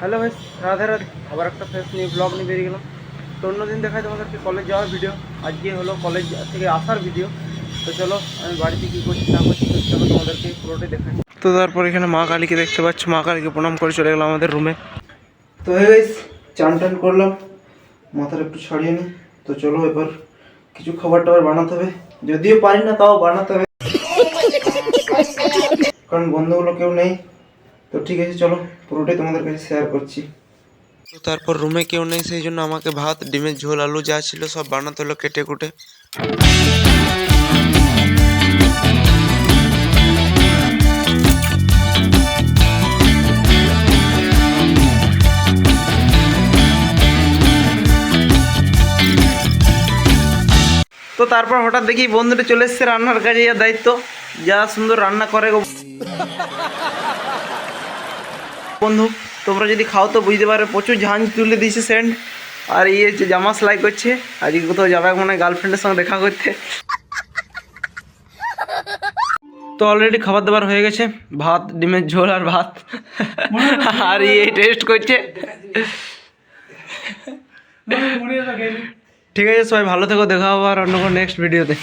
Hello ভাই, রাধে রাধে। আবার একটা ফ্রেশ নিয়ে ব্লগ নিয়ে বেরিয়ে গেলাম। তো অন্যদিন দেখায় তোমাদেরকে কলেজ যাওয়ার ভিডিও, আজকে হলো কলেজ থেকে আসার ভিডিও। তো চলো আমি বাড়িতে কী করছি না করছি তো চলো তোমাদেরকে পুরোটাই দেখাই। তো তারপর এখানে মা কালীকে দেখতে পাচ্ছ, মা কালীকে প্রণাম করে চলে গেলাম আমাদের রুমে। তো হয়ে গেছে, চান টান করলাম, মাথার একটু ছাড়িয়ে নিই। তো চলো এবার কিছু খাবার টাবার বানাতে হবে, যদিও পারি না তাও বানাতে হবে, কারণ বন্ধুগুলো কেউ নেই। তো ঠিক আছে চলো পুরোটাই তোমাদের কাছে শেয়ার করছি। তো তারপর রুমে কেউ নেই, সেই জন্য আমাকে ভাত, ডিমের ঝোল, আলু যা ছিল সব বানাতে হলো কেটে কুটে। তো তারপর হঠাৎ দেখি বন্ধুটা চলে এসছে রান্নার কাজে, যা দায়িত্ব, যা সুন্দর রান্না করে গো বন্ধু। তোমরা যদি খাও তো বুঝতে পারবে, প্রচুর ঝাঁঝ তুলে দিয়েছে সেন্ট। আর ইয়ে যে জামা সেলাই করছে, আজকে কোথাও যাবে মনে হয় গার্লফ্রেন্ডের সঙ্গে দেখা করতে। তো অলরেডি খাবার দাবার হয়ে গেছে, ভাত, ডিমের ঝোল আর ভাত। আর ইয়ে টেস্ট করছে। ঠিক আছে সবাই ভালো থেকো, দেখা হবে আর অন্য কোনো নেক্সট ভিডিওতে।